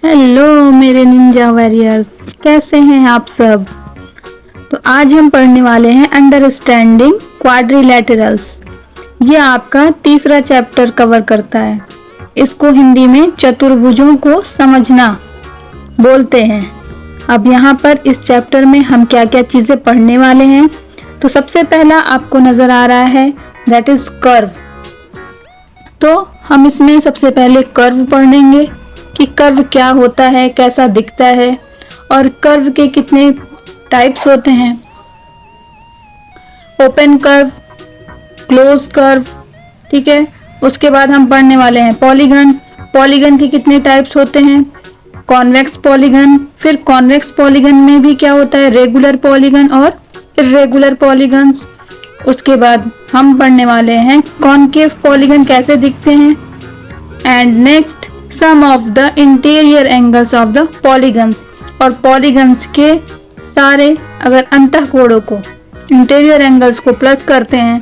Hello मेरे Ninja warriors, कैसे हैं आप सब। तो आज हम पढ़ने वाले हैं अंडरस्टैंडिंग क्वाड्रिलैटरल्स। ये आपका तीसरा चैप्टर कवर करता है। इसको हिंदी में चतुर्भुजों को समझना बोलते हैं। अब यहाँ पर इस चैप्टर में हम क्या क्या चीजें पढ़ने वाले हैं। तो सबसे पहला आपको नजर आ रहा है दैट इज कर्व। तो हम इसमें सबसे पहले कर्व पढ़ेंगे कि कर्व क्या होता है, कैसा दिखता है और कर्व के कितने टाइप्स होते हैं। ओपन कर्व, क्लोज कर्व, ठीक है। उसके बाद हम पढ़ने वाले हैं पॉलीगन। पॉलीगन के कितने टाइप्स होते हैं, कॉन्वेक्स पॉलीगन। फिर कॉन्वेक्स पॉलीगन में भी क्या होता है, रेगुलर पॉलीगन और इर्रेगुलर पॉलीगन्स। उसके बाद हम पढ़ने वाले हैं कॉनकेव पॉलीगन कैसे दिखते हैं। And next sum of the interior angles of the polygons. और पॉलीगन्स के सारे अगर अंतःकोणों को, इंटीरियर एंगल्स को प्लस करते हैं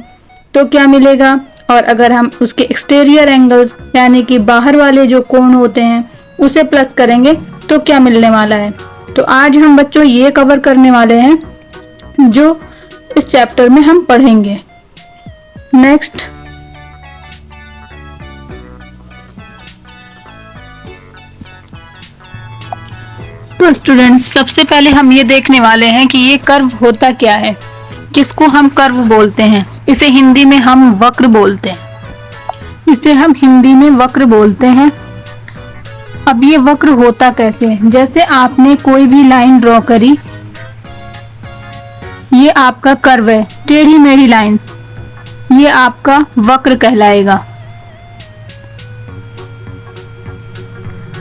तो क्या मिलेगा, और अगर हम उसके एक्सटीरियर एंगल्स यानी कि बाहर वाले जो कोण होते हैं उसे प्लस करेंगे तो क्या मिलने वाला है। तो आज हम बच्चों ये कवर करने वाले हैं जो इस चैप्टर में हम पढ़ेंगे। नेक्स्ट तो स्टूडेंट्स, सबसे पहले हम ये देखने वाले हैं कि ये कर्व होता क्या है, किसको हम कर्व बोलते हैं। इसे हिंदी में हम वक्र बोलते हैं। इसे हम हिंदी में वक्र बोलते हैं। अब ये वक्र होता कैसे है, जैसे आपने कोई भी लाइन ड्रॉ करी, ये आपका कर्व है, टेढ़ी मेढ़ी लाइंस, ये आपका वक्र कहलाएगा।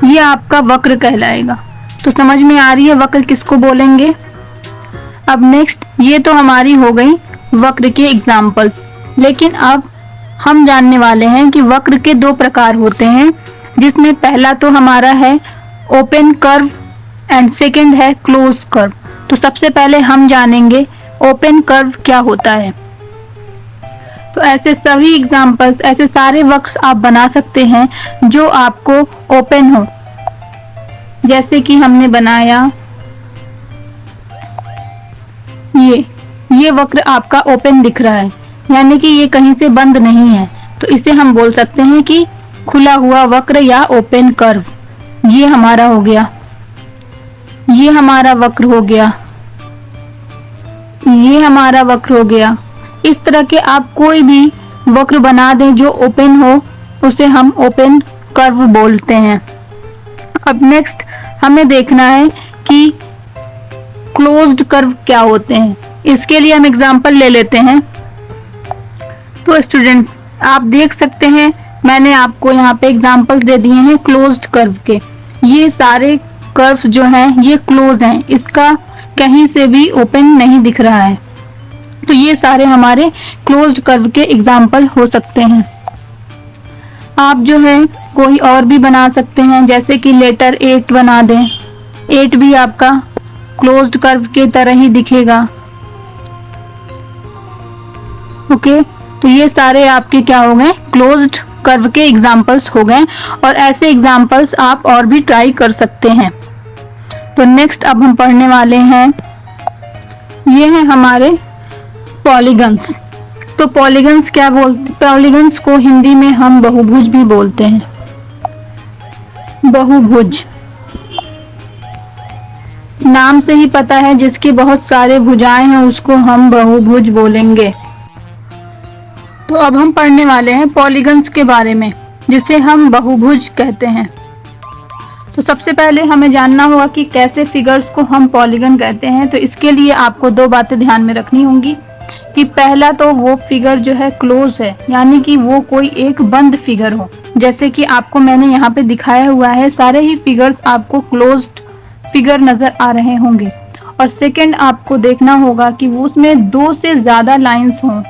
ये आपका वक्र कहलाएगा। तो समझ में आ रही है वक्र किसको बोलेंगे। अब नेक्स्ट, ये तो हमारी हो गई वक्र के एग्जाम्पल्स। लेकिन अब हम जानने वाले हैं कि वक्र के दो प्रकार होते हैं, जिसमें पहला तो हमारा है ओपन कर्व एंड सेकंड है क्लोज कर्व। तो सबसे पहले हम जानेंगे ओपन कर्व क्या होता है। तो ऐसे सभी एग्जाम्पल्स, ऐसे सारे वक्र आप बना सकते हैं जो आपको ओपन हो। जैसे कि हमने बनाया ये वक्र आपका ओपन दिख रहा है, यानी कि ये कहीं से बंद नहीं है। तो इसे हम बोल सकते हैं कि खुला हुआ वक्र या ओपन कर्व। ये हमारा हो गया, ये हमारा वक्र हो गया, ये हमारा वक्र हो गया। इस तरह के आप कोई भी वक्र बना दें जो ओपन हो, उसे हम ओपन कर्व बोलते हैं। अब नेक्स्ट हमें देखना है कि क्लोज्ड कर्व क्या होते हैं। इसके लिए हम एग्जांपल ले लेते हैं। तो स्टूडेंट्स, आप देख सकते हैं मैंने आपको यहाँ पे एग्जांपल्स दे दिए हैं क्लोज्ड कर्व के। ये सारे कर्व्स जो हैं ये क्लोज हैं, इसका कहीं से भी ओपन नहीं दिख रहा है। तो ये सारे हमारे क्लोज्ड कर्व के एग्जांपल हो सकते हैं। आप जो है कोई और भी बना सकते हैं, जैसे कि लेटर 8 बना दें। 8 भी आपका क्लोज्ड कर्व के तरह ही दिखेगा। ओके, तो ये सारे आपके क्या हो गए, क्लोज्ड कर्व के एग्जांपल्स हो गए। और ऐसे एग्जांपल्स आप और भी ट्राई कर सकते हैं। तो नेक्स्ट अब हम पढ़ने वाले हैं, ये हैं हमारे पॉलीगन्स। तो पॉलीगन्स क्या बोलते, पॉलीगन्स को हिंदी में हम बहुभुज भी बोलते हैं। बहुभुज, नाम से ही पता है जिसके बहुत सारे भुजाएं हैं उसको हम बहुभुज बोलेंगे। तो अब हम पढ़ने वाले हैं पॉलीगन्स के बारे में, जिसे हम बहुभुज कहते हैं। तो सबसे पहले हमें जानना होगा कि कैसे फिगर्स को हम पॉलीगन कहते हैं। तो इसके लिए आपको दो बातें ध्यान में रखनी होंगी कि पहला तो वो फिगर जो है क्लोज है, यानी कि वो कोई एक बंद फिगर हो। जैसे कि आपको मैंने यहाँ पे दिखाया हुआ है, सारे ही फिगर्स आपको क्लोज्ड फिगर नजर आ रहे होंगे। और सेकंड, आपको देखना होगा कि वो उसमें 2 से ज्यादा लाइंस हों,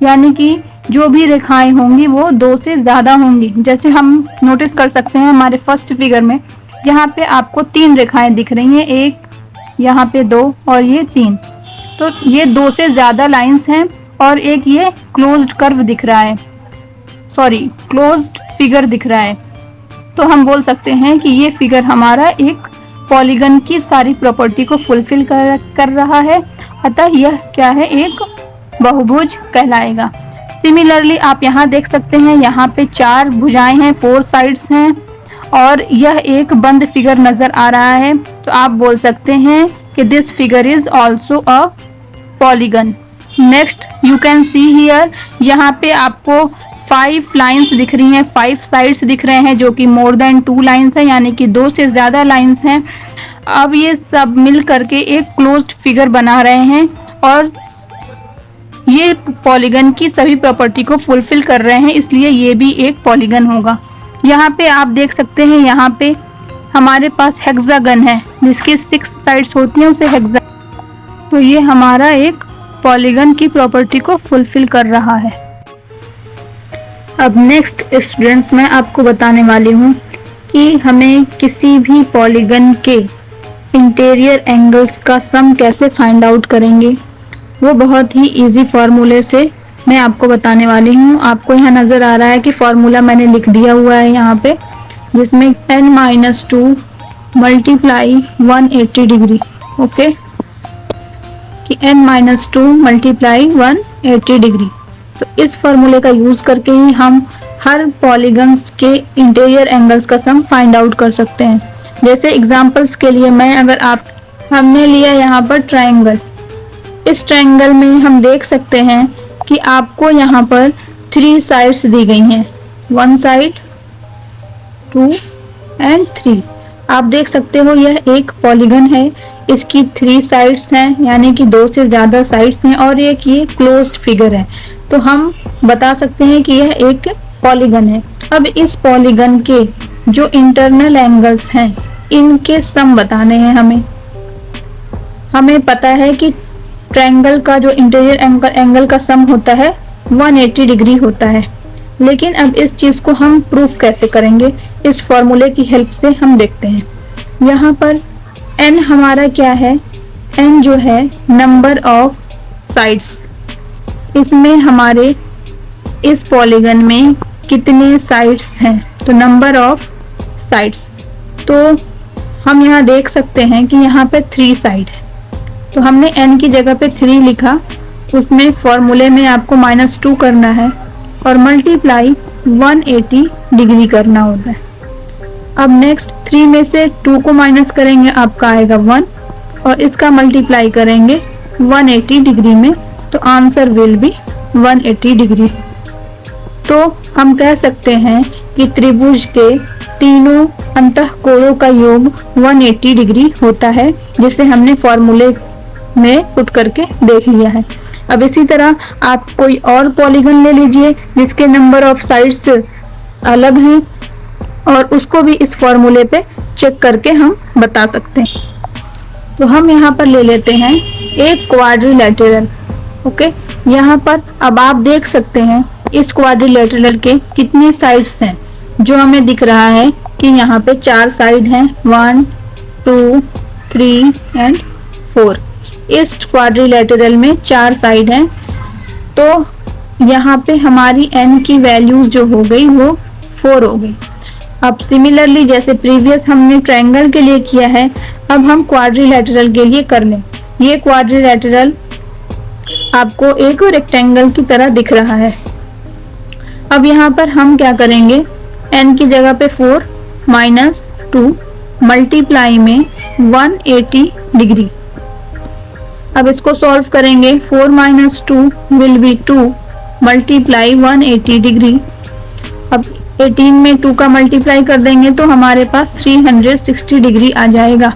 यानी कि जो भी रेखाएं होंगी वो 2 से ज्यादा होंगी। जैसे हम नोटिस कर सकते हैं हमारे फर्स्ट फिगर में, यहाँ पे आपको 3 रेखाएं दिख रही हैं, 1 यहाँ पे 2 और ये 3। तो ये 2 से ज्यादा लाइंस हैं और एक ये क्लोज्ड कर्व दिख रहा है, सॉरी क्लोज्ड फिगर दिख रहा है। तो हम बोल सकते हैं कि ये फिगर हमारा एक पॉलीगन की सारी प्रॉपर्टी को फुलफिल कर रहा है, अतः यह क्या है, एक बहुभुज कहलाएगा। सिमिलरली आप यहाँ देख सकते हैं, यहाँ पे 4 भुजाएं हैं, 4 साइड्स हैं और यह एक बंद फिगर नजर आ रहा है, तो आप बोल सकते हैं कि this figure is also a polygon. Next you can see here, यहाँ पे आपको 5 लाइन्स दिख रही हैं, 5 साइड्स दिख रहे हैं जो कि मोर देन 2 लाइन्स हैं, यानी कि 2 से ज्यादा लाइन्स हैं। अब ये सब मिल करके एक क्लोज्ड फिगर बना रहे हैं और ये पॉलीगन की सभी प्रॉपर्टी को फुलफिल कर रहे हैं, इसलिए ये भी एक पॉलीगन होगा। यहाँ पे आप देख सकते हैं, यहाँ पे हमारे पास हेक्सागन है जिसकी 6 साइड्स होती हैं, उसे हेक्सागन, तो ये हमारा एक पॉलीगन की प्रॉपर्टी को फुलफिल कर रहा है। अब नेक्स्ट स्टूडेंट्स, मैं आपको बताने वाली हूँ कि हमें किसी भी पॉलीगन के इंटीरियर एंगल्स का सम कैसे फाइंड आउट करेंगे। वो बहुत ही इजी फॉर्मूले से मैं आपको बताने वाली हूँ। आपको यहाँ नजर आ रहा है कि फॉर्मूला मैंने लिख दिया हुआ है यहाँ पे, जिसमें n-2 मल्टीप्लाई 180 डिग्री, ओके, कि n-2 मल्टीप्लाई 180 डिग्री। तो इस फॉर्मूले का यूज करके ही हम हर पॉलीगन्स के इंटीरियर एंगल्स का सम फाइंड आउट कर सकते हैं। जैसे एग्जांपल्स के लिए हमने लिया यहाँ पर ट्रायंगल। इस ट्रायंगल में हम देख सकते हैं कि आपको यहाँ पर 3 साइड्स दी गई हैं, 1 साइड, 2 एंड 3। आप देख सकते हो यह एक पॉलीगन है, इसकी 3 साइड्स हैं, यानी कि 2 से ज्यादा साइड्स हैं और एक ये क्लोज्ड फिगर है, तो हम बता सकते हैं कि यह एक पॉलीगन है। अब इस पॉलीगन के जो इंटरनल एंगल्स हैं, इनके सम बताने हैं हमें पता है कि ट्रायंगल का जो इंटीरियर एंगल का सम होता है 180 डिग्री होता है, लेकिन अब इस चीज को हम प्रूफ कैसे करेंगे, इस फॉर्मूले की हेल्प से हम देखते हैं। यहाँ पर n हमारा क्या है, n जो है नंबर ऑफ साइड्स, इसमें हमारे इस पॉलीगन में कितने साइड्स हैं, तो नंबर ऑफ साइड्स। तो हम यहाँ देख सकते हैं कि यहाँ पे 3 साइड है, तो हमने n की जगह पे 3 लिखा, उसमें फॉर्मूले में आपको -2 करना है और मल्टीप्लाई 180 डिग्री करना होता है। अब नेक्स्ट 3 में से 2 को माइनस करेंगे, आपका आएगा 1 और इसका मल्टीप्लाई करेंगे 180 डिग्री में, तो आंसर विल बी 180 डिग्री। तो हम कह सकते हैं कि त्रिभुज के तीनों अंतःकोणों का योग 180 डिग्री होता है, जिसे हमने फॉर्मूले में पुट करके देख लिया है। अब इसी तरह आप कोई और पॉलीगन ले लीजिए जिसके नंबर ऑफ साइड्स अलग हैं और उसको भी इस फॉर्मूले पे चेक करके हम बता सकते हैं। तो हम यहाँ पर ले लेते हैं एक क्वाड्रिलेटरल, ओके। यहाँ पर अब आप देख सकते हैं इस क्वाड्रिलेटरल के कितने साइड्स हैं, जो हमें दिख रहा है कि यहाँ पे 4 साइड हैं, 1 2 3 एंड 4। इस क्वाड्रिलेटरल में 4 साइड हैं, तो यहाँ पे हमारी n की वैल्यू जो हो गई वो 4 हो गई। अब सिमिलरली जैसे प्रीवियस हमने ट्रायंगल के लिए किया है, अब हम क्वाड्रिलेटरल के लिए कर लें। ये क्वाड्रिलेटरल आपको एक रेक्टेंगल की तरह दिख रहा है। अब यहाँ पर हम क्या करेंगे, n की जगह पे 4 -2 मल्टीप्लाई में 180 डिग्री। अब इसको सॉल्व करेंगे, 4 - 2 विल बी 2 मल्टीप्लाई 180 डिग्री। अब 18 में 2 का मल्टीप्लाई कर देंगे तो हमारे पास 360 डिग्री आ जाएगा।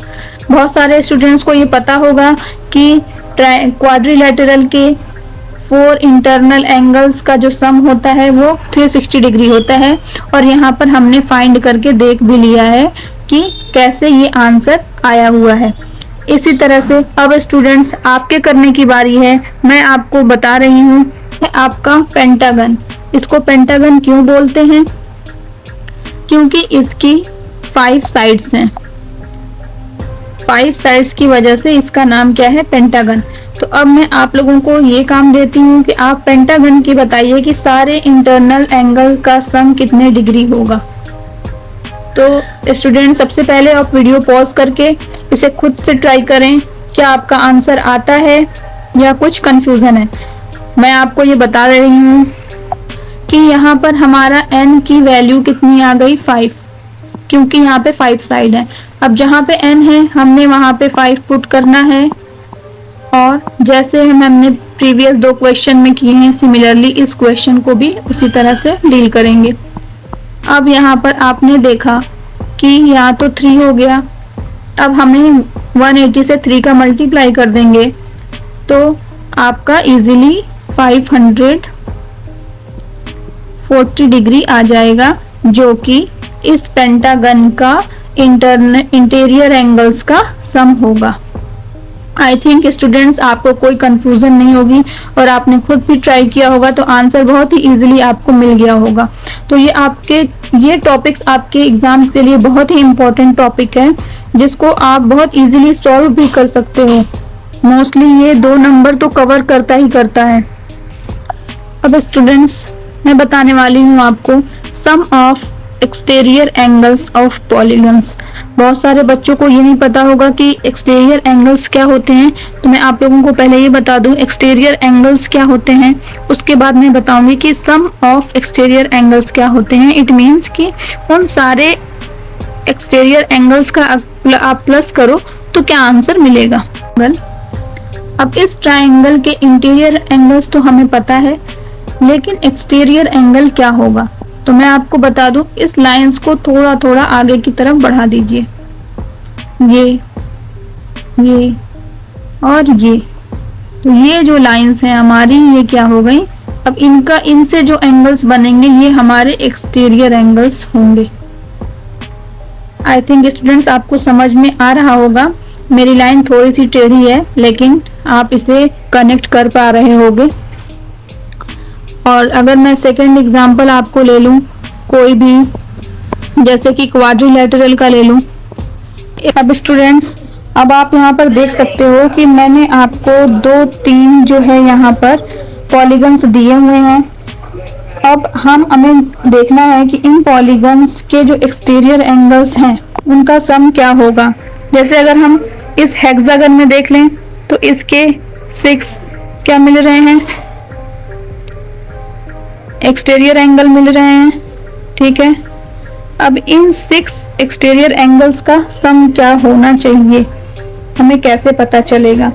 बहुत सारे स्टूडेंट्स को ये पता होगा कि क्वाड्रिलेटरल के 4 इंटरनल एंगल्स का जो सम होता है वो 360 डिग्री होता है, और यहाँ पर हमने फाइंड करके देख भी लिया है कि कैसे ये आंसर आया हुआ है। इसी तरह से अब स्टूडेंट्स आपके करने की बारी है। मैं आपको बता रही हूँ आपका पेंटागन। इसको पेंटागन क्यों बोलते हैं, क्योंकि इसकी 5 साइड्स हैं। 5 साइड्स की वजह से इसका नाम क्या है, पेंटागन। तो अब मैं आप लोगों को ये काम देती हूँ कि आप पेंटागन की बताइए कि सारे इंटरनल एंगल का सम कितने डिग्री होगा। तो स्टूडेंट सबसे पहले आप वीडियो पॉज करके इसे खुद से ट्राई करें, क्या आपका आंसर आता है या कुछ कंफ्यूजन है। मैं आपको ये बता रही हूँ कि यहाँ पर हमारा n की वैल्यू कितनी आ गई 5, क्योंकि यहाँ पे 5 साइड है। अब जहाँ पे n है हमने वहाँ पे 5 पुट करना है, और जैसे हमने प्रीवियस 2 क्वेश्चन में किए हैं सिमिलरली इस क्वेश्चन को भी उसी तरह से डील करेंगे। अब यहाँ पर आपने देखा कि यहाँ तो 3 हो गया, अब हमें 180 से 3 का मल्टीप्लाई कर देंगे तो आपका इजीली 540 डिग्री आ जाएगा, जो कि इस पेंटागन का इंटीरियर एंगल्स का सम होगा। आई थिंक स्टूडेंट्स आपको कोई कंफ्यूजन नहीं होगी और आपने खुद भी ट्राई किया होगा तो आंसर बहुत ही इजीली आपको मिल गया होगा। तो ये टॉपिक्स आपके एग्जाम्स के लिए बहुत ही इम्पोर्टेंट टॉपिक है, जिसको आप बहुत इजीली सॉल्व भी कर सकते हो। मोस्टली ये 2 नंबर तो कवर करता ही करता है। अब स्टूडेंट्स मैं बताने वाली हूँ आपको sum of exterior angles of polygons. बहुत सारे बच्चों को ये नहीं पता होगा कि एक्सटीरियर एंगल्स क्या होते हैं, तो मैं आप लोगों को पहले ये बता दूं एक्सटीरियर एंगल्स क्या होते हैं, उसके बाद मैं बताऊंगी कि सम ऑफ एक्सटीरियर एंगल्स क्या होते हैं। इट मीन्स कि उन सारे एक्सटीरियर एंगल्स का आप प्लस करो तो क्या आंसर मिलेगा। अब इस ट्राइंगल के इंटीरियर एंगल्स तो हमें पता है, लेकिन एक्सटीरियर एंगल क्या होगा तो मैं आपको बता दूं, इस लाइंस को थोड़ा थोड़ा आगे की तरफ बढ़ा दीजिए, ये और ये। तो ये जो लाइंस हैं हमारी ये क्या हो गई, अब इनसे जो एंगल्स बनेंगे ये हमारे एक्सटीरियर एंगल्स होंगे। आई थिंक स्टूडेंट्स आपको समझ में आ रहा होगा। मेरी लाइन थोड़ी सी टेढ़ी है लेकिन आप इसे कनेक्ट कर पा रहे होंगे। और अगर मैं सेकंड एग्जांपल आपको ले लूं कोई भी, जैसे कि क्वाड्रिलेटरल का ले लूं। अब स्टूडेंट्स अब आप यहाँ पर देख सकते हो कि मैंने आपको 2-3 जो है यहाँ पर पॉलीगन्स दिए हुए हैं। अब हमें देखना है कि इन पॉलीगन्स के जो एक्सटीरियर एंगल्स हैं उनका सम क्या होगा। जैसे अगर हम इस हेक्सागन में देख लें तो इसके 6 क्या मिल रहे हैं, एक्सटीरियर एंगल मिल रहे हैं, ठीक है। अब इन 6 एक्सटीरियर एंगल्स का सम क्या होना चाहिए, हमें कैसे पता चलेगा।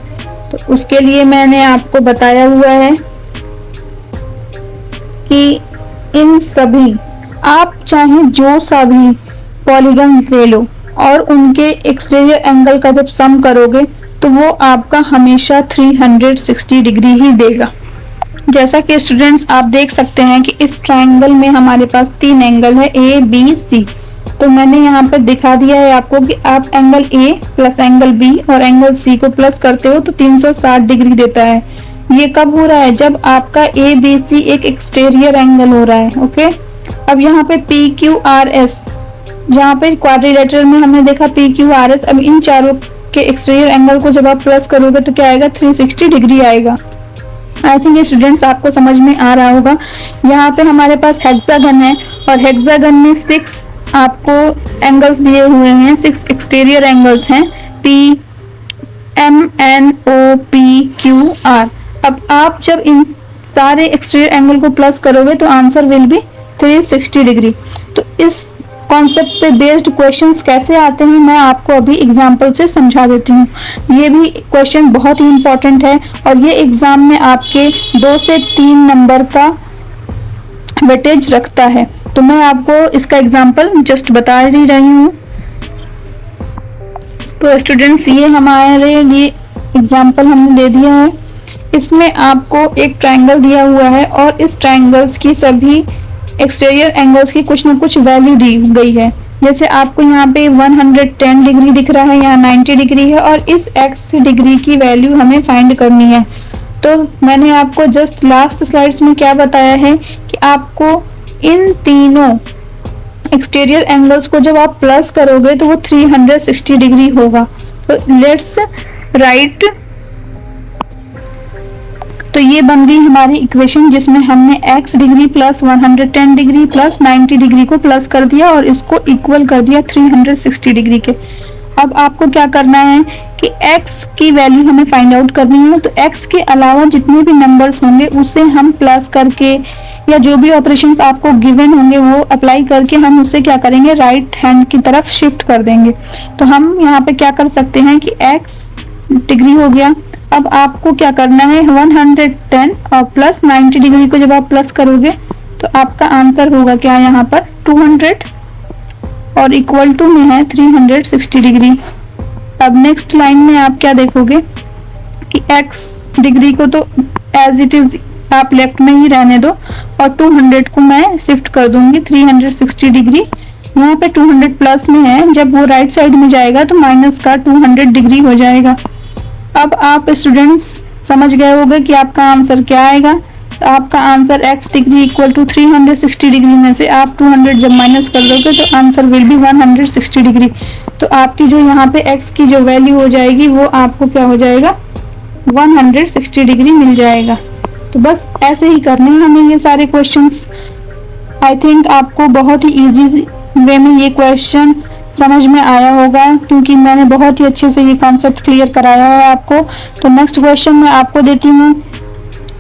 तो उसके लिए मैंने आपको बताया हुआ है कि इन सभी आप चाहे जो सा भी पॉलीगन ले लो और उनके एक्सटीरियर एंगल का जब सम करोगे तो वो आपका हमेशा 360 डिग्री ही देगा। जैसा कि स्टूडेंट्स आप देख सकते हैं कि इस ट्रायंगल में हमारे पास 3 एंगल है A, B, C। तो मैंने यहाँ पर दिखा दिया है आपको कि आप angle A plus angle B और एंगल C को प्लस करते हो तो 360 डिग्री देता है। ये कब हो रहा है, जब आपका ABC एक एक्सटीरियर एंगल हो रहा है। ओके, अब यहाँ पे PQRS, जहाँ पे क्वाड्रिलेटरल में हमने देखा PQRS, अब इन चारों के एक्सटीरियर एंगल को जब आप प्लस करोगे तो क्या आएगा, 360 डिग्री आएगा। आई थिंक ये स्टूडेंट्स आपको समझ में आ रहा होगा। यहाँ पे हमारे पास हेक्सागन है और हेक्सागन में 6 आपको एंगल्स दिए हुए हैं, 6 एक्सटीरियर एंगल्स हैं, P, M, N, O, P, Q, R। अब आप जब इन सारे एक्सटीरियर एंगल को प्लस करोगे तो आंसर विल बी 360 डिग्री। तो इस कॉन्सेप्ट पे बेस्ड क्वेश्चंस कैसे आते हैं मैं आपको अभी एग्जांपल से समझा देती हूँ। ये भी क्वेश्चन बहुत ही इम्पोर्टेंट है और ये एग्जाम में आपके 2 से 3 नंबर का वेटेज रखता है। तो मैं आपको इसका एग्जांपल जस्ट बता ही रही हूँ। तो स्टूडेंट्स ये हमारे लिए एग्जांपल हमने दे दिया है। इसमें आपको एक ट्रायंगल दिया हुआ है और इस ट्रायंगल्स की सभी एक्सटीरियर एंगल्स की कुछ न कुछ वैल्यू दी गई है। जैसे आपको यहाँ पे 110 डिग्री दिख रहा है, यहाँ 90 डिग्री है और इस x डिग्री की वैल्यू हमें फाइंड करनी है। तो मैंने आपको जस्ट लास्ट स्लाइड्स में क्या बताया है कि आपको इन तीनों एक्सटीरियर एंगल्स को जब आप प्लस करोगे तो वो 360 डिग्री होगा। तो लेट्स राइट तो ये बन गई हमारी इक्वेशन, जिसमें हमने x degree plus 110 degree plus 90 degree को प्लस कर दिया और इसको इक्वल कर दिया 360 डिग्री के। अब आपको क्या करना है कि x की वैल्यू हमें फाइंड आउट करनी है। तो x के अलावा जितने भी नंबर्स होंगे उसे हम प्लस करके या जो भी ऑपरेशंस आपको गिवन होंगे वो अप्लाई करके हम उससे क्या करेंगे, राइट हैंड की तरफ शिफ्ट कर देंगे। तो हम यहाँ पे क्या कर सकते हैं कि x डिग्री हो गया। अब आपको क्या करना है, 110 और प्लस 90 डिग्री को जब आप प्लस करोगे तो आपका आंसर होगा क्या, यहाँ पर 200 और इक्वल टू में है 360 डिग्री। अब नेक्स्ट लाइन में आप क्या देखोगे कि x डिग्री को तो एज इट इज आप लेफ्ट में ही रहने दो और 200 को मैं शिफ्ट कर दूंगी 360 डिग्री। यहाँ पे 200 प्लस में है, जब वो राइट साइड में जाएगा तो माइनस का 200 डिग्री हो जाएगा। अब आप स्टूडेंट्स समझ गए होंगे कि आपका आंसर क्या आएगा। तो आपका answer x degree equal to 360 degree में से आप 200 जब माइनस कर दोगे तो आंसर विल बी 160 डिग्री। तो आपकी जो यहाँ पे x की जो वैल्यू हो जाएगी वो आपको क्या हो जाएगा, 160 डिग्री मिल जाएगा। तो बस ऐसे ही करने हैं हमें ये सारे क्वेश्चंस। आई थिंक आपको बहुत ही इजी वे में ये क्वेश्चन समझ में आया होगा, क्योंकि मैंने बहुत ही अच्छे से ये कॉन्सेप्ट क्लियर कराया है आपको। तो नेक्स्ट क्वेश्चन मैं आपको देती हूँ,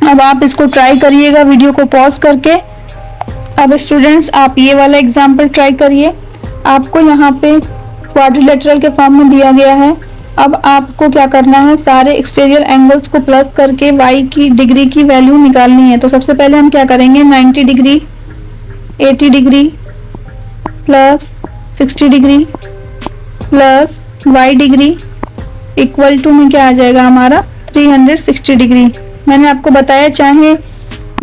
अब आप इसको ट्राई करिएगा वीडियो को पॉज करके। अब स्टूडेंट्स आप ये वाला एग्जाम्पल ट्राई करिए। आपको यहाँ पे क्वाड्रिलेटरल के फॉर्म में दिया गया है। अब आपको क्या करना है, सारे एक्सटीरियर एंगल्स को प्लस करके y की डिग्री की वैल्यू निकालनी है। तो सबसे पहले हम क्या करेंगे, 90 degree, 80 degree plus 60 degree plus y degree equal to में क्या आ जाएगा हमारा 360 डिग्री। मैंने आपको बताया चाहे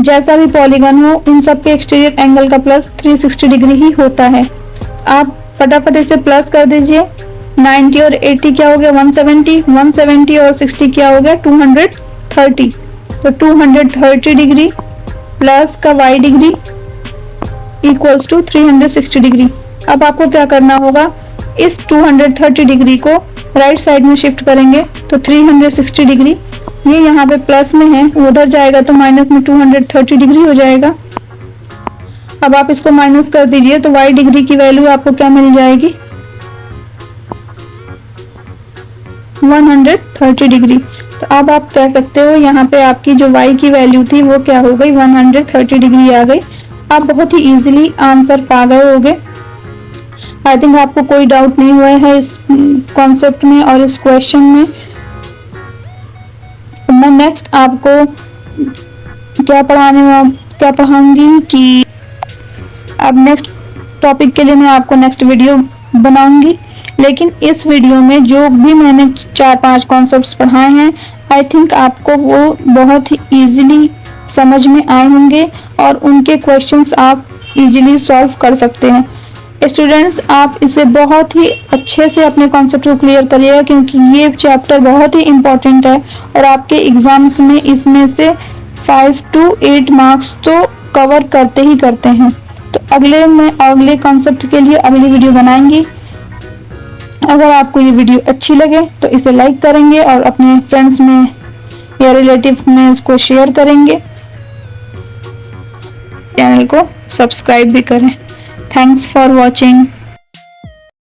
जैसा भी पॉलीगन हो इन सब के एक्सटीरियर एंगल का प्लस 360 डिग्री ही होता है। आप फटाफट इसे प्लस कर दीजिए। 90 और 80 क्या हो गया, 170, 170 और 60 क्या हो गया, 230। तो 230 डिग्री प्लस का y degree equals to 360 degree. अब आपको क्या करना होगा, इस 230 डिग्री को राइट साइड में शिफ्ट करेंगे तो 360 डिग्री ये यहाँ पे प्लस में है, उधर जाएगा तो माइनस में 230 डिग्री हो जाएगा। अब आप इसको माइनस कर दीजिए तो y डिग्री की वैल्यू आपको क्या मिल जाएगी, 130 डिग्री। तो अब आप कह सकते हो यहाँ पे आपकी जो y की वैल्यू थी वो क्या हो गई, 130 डिग्री आ गई। आप बहुत ही इजीली आंसर पा गए होगे। आई थिंक आपको कोई डाउट नहीं हुआ है इस कॉन्सेप्ट में और इस क्वेश्चन में। मैं नेक्स्ट आपको क्या पढ़ाऊंगी कि अब नेक्स्ट टॉपिक के लिए मैं आपको नेक्स्ट वीडियो बनाऊंगी। लेकिन इस वीडियो में जो भी मैंने 4-5 कॉन्सेप्ट्स पढ़ाए हैं आई थिंक आपको वो बहुत ही इजीली समझ में आए होंगे और उनके क्वेश्चंस आप इजीली सॉल्व कर सकते हैं। स्टूडेंट्स आप इसे बहुत ही अच्छे से अपने कॉन्सेप्ट को क्लियर करिएगा, क्योंकि ये चैप्टर बहुत ही इम्पोर्टेंट है और आपके एग्जाम्स में इसमें से 5 to 8 मार्क्स तो कवर करते ही करते हैं। तो अगले कॉन्सेप्ट के लिए अगली वीडियो बनाएंगी। अगर आपको ये वीडियो अच्छी लगे तो इसे लाइक करेंगे और अपने फ्रेंड्स में या रिलेटिव्स में इसको शेयर करेंगे। चैनल को सब्सक्राइब भी करें। Thanks for watching.